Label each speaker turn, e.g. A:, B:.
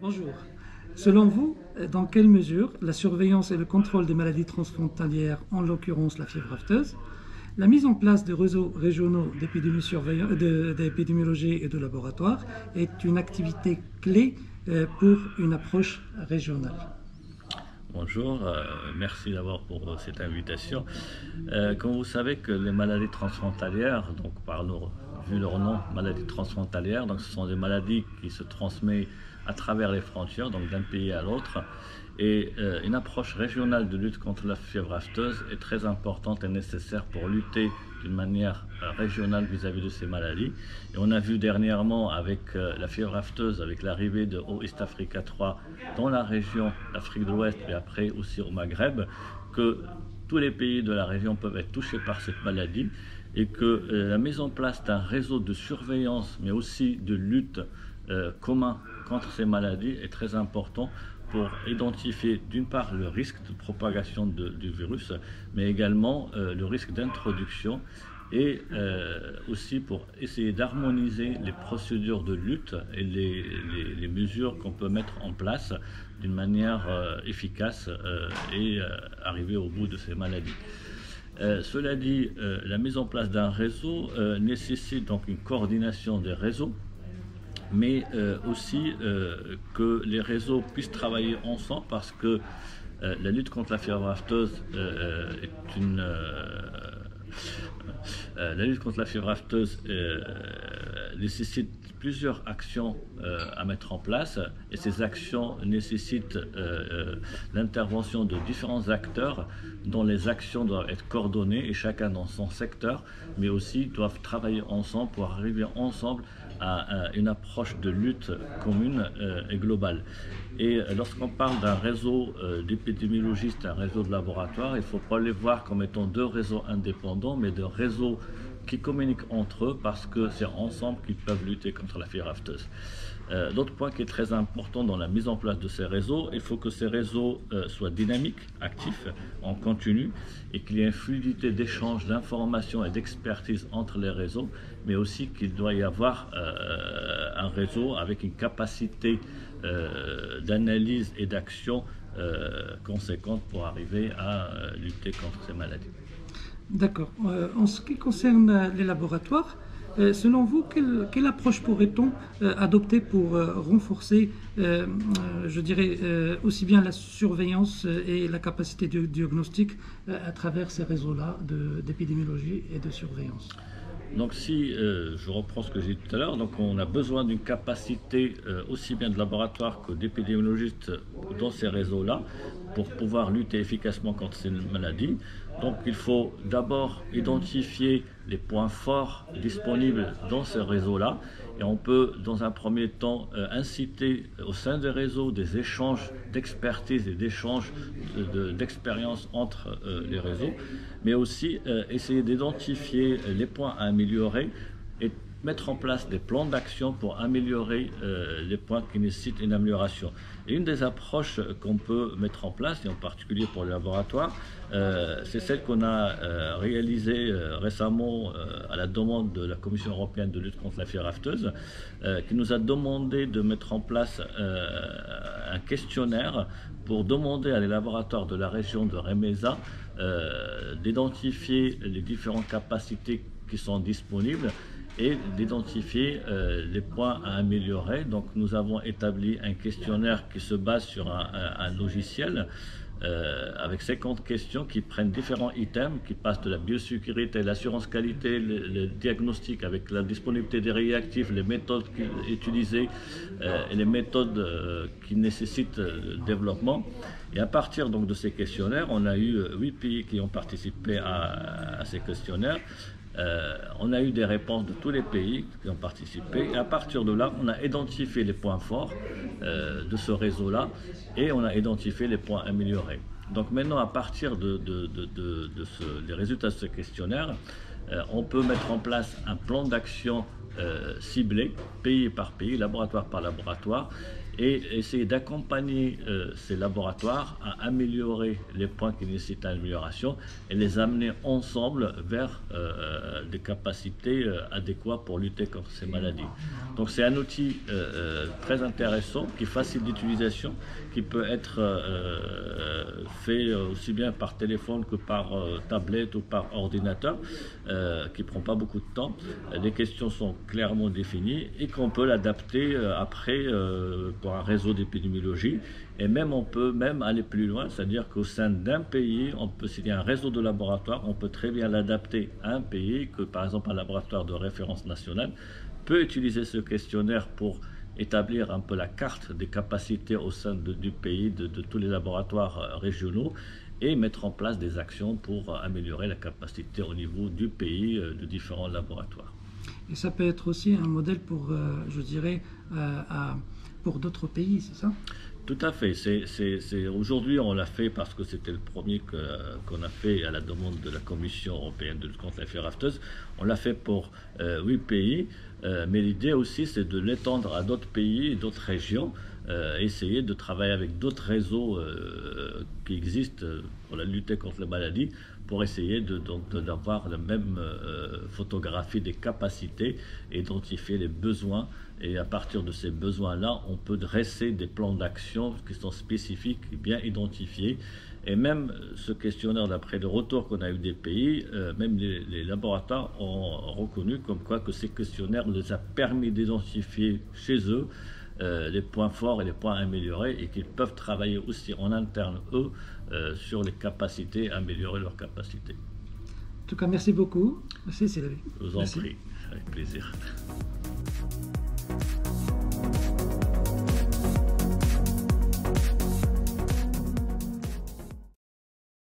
A: Bonjour. Selon vous, dans quelle mesure la surveillance et le contrôle des maladies transfrontalières, en l'occurrence la fièvre afteuse, la mise en place de réseaux régionaux d'épidémiologie et de laboratoire est une activité clé pour une approche régionale?
B: Bonjour, merci d'abord pour cette invitation. Comme vous savez que les maladies transfrontalières, donc vu leur nom, maladies transfrontalières, donc ce sont des maladies qui se transmettent à travers les frontières, donc d'un pays à l'autre. Et une approche régionale de lutte contre la fièvre afteuse est très importante et nécessaire pour lutter d'une manière régionale vis-à-vis de ces maladies. Et on a vu dernièrement avec la fièvre afteuse, avec l'arrivée de East Africa 3 dans la région d'Afrique de l'Ouest et après aussi au Maghreb, que tous les pays de la région peuvent être touchés par cette maladie et que la mise en place d'un réseau de surveillance mais aussi de lutte commun contre ces maladies est très important pour identifier d'une part le risque de propagation du virus, mais également le risque d'introduction et aussi pour essayer d'harmoniser les procédures de lutte et les mesures qu'on peut mettre en place d'une manière efficace et arriver au bout de ces maladies. Cela dit, la mise en place d'un réseau nécessite donc une coordination des réseaux, mais aussi que les réseaux puissent travailler ensemble parce que la lutte contre la fièvre afteuse nécessite plusieurs actions à mettre en place et ces actions nécessitent l'intervention de différents acteurs dont les actions doivent être coordonnées et chacun dans son secteur, mais aussi doivent travailler ensemble pour arriver ensemble à une approche de lutte commune et globale. Et lorsqu'on parle d'un réseau d'épidémiologistes, un réseau de laboratoires, il ne faut pas les voir comme étant deux réseaux indépendants, mais deux réseaux qui communiquent entre eux parce que c'est ensemble qu'ils peuvent lutter contre la fièvre afteuse. L'autre point qui est très important dans la mise en place de ces réseaux, il faut que ces réseaux soient dynamiques, actifs, en continu, et qu'il y ait une fluidité d'échange d'informations et d'expertise entre les réseaux, mais aussi qu'il doit y avoir un réseau avec une capacité d'analyse et d'action conséquente pour arriver à lutter contre ces maladies.
A: D'accord. En ce qui concerne les laboratoires, selon vous, quelle approche pourrait-on adopter pour renforcer, je dirais, aussi bien la surveillance et la capacité de diagnostic à travers ces réseaux-là d'épidémiologie et de surveillance?
B: Donc si je reprends ce que j'ai dit tout à l'heure, donc on a besoin d'une capacité aussi bien de laboratoire que d'épidémiologistes dans ces réseaux-là pour pouvoir lutter efficacement contre ces maladies. Donc il faut d'abord identifier les points forts disponibles dans ces réseaux-là et on peut dans un premier temps inciter au sein des réseaux des échanges d'expertise et d'échanges d'expérience entre les réseaux, mais aussi essayer d'identifier les points à améliorer et mettre en place des plans d'action pour améliorer les points qui nécessitent une amélioration. Et une des approches qu'on peut mettre en place, et en particulier pour les laboratoires, c'est celle qu'on a réalisée récemment à la demande de la Commission européenne de lutte contre la fièvre afteuse, qui nous a demandé de mettre en place un questionnaire pour demander à les laboratoires de la région de Remesa d'identifier les différentes capacités qui sont disponibles et d'identifier les points à améliorer. Donc nous avons établi un questionnaire qui se base sur un logiciel avec 50 questions qui prennent différents items, qui passent de la biosécurité, l'assurance qualité, le diagnostic avec la disponibilité des réactifs, les méthodes utilisées et les méthodes qui nécessitent développement. Et à partir donc de ces questionnaires, on a eu 8 pays qui ont participé à ces questionnaires. On a eu des réponses de tous les pays qui ont participé et à partir de là, on a identifié les points forts de ce réseau-là et on a identifié les points améliorés. Donc maintenant, à partir des résultats de ce questionnaire, On peut mettre en place un plan d'action ciblé, pays par pays, laboratoire par laboratoire, et essayer d'accompagner ces laboratoires à améliorer les points qui nécessitent amélioration et les amener ensemble vers des capacités adéquates pour lutter contre ces maladies. Donc c'est un outil très intéressant qui facilite l'utilisation, qui peut être fait aussi bien par téléphone que par tablette ou par ordinateur, qui ne prend pas beaucoup de temps. Les questions sont clairement définies et qu'on peut l'adapter après pour un réseau d'épidémiologie, et même on peut même aller plus loin, c'est-à-dire qu'au sein d'un pays, s'il y a un réseau de laboratoires, on peut très bien l'adapter à un pays, que par exemple un laboratoire de référence nationale peut utiliser ce questionnaire pour établir un peu la carte des capacités au sein du pays, de tous les laboratoires régionaux, et mettre en place des actions pour améliorer la capacité au niveau du pays, de différents laboratoires.
A: Et ça peut être aussi un modèle pour, je dirais, pour d'autres pays, c'est ça?
B: Tout à fait. Aujourd'hui, on l'a fait parce que c'était le premier qu'on a fait à la demande de la Commission européenne de lutte contre la fièvre afteuse. On l'a fait pour 8 pays, mais l'idée aussi, c'est de l'étendre à d'autres pays, d'autres régions, essayer de travailler avec d'autres réseaux qui existent pour la lutte contre la maladie, pour essayer d'avoir la même photographie des capacités, identifier les besoins, et à partir de ces besoins-là, on peut dresser des plans d'action qui sont spécifiques, bien identifiés. Et même ce questionnaire, d'après le retour qu'on a eu des pays, même les laboratoires ont reconnu comme quoi que ces questionnaires les a permis d'identifier chez eux les points forts et les points améliorés, et qu'ils peuvent travailler aussi en interne, eux, sur les capacités, améliorer leurs capacités.
A: En tout cas, merci beaucoup. Merci Sylvie.
B: Je vous en prie, avec plaisir.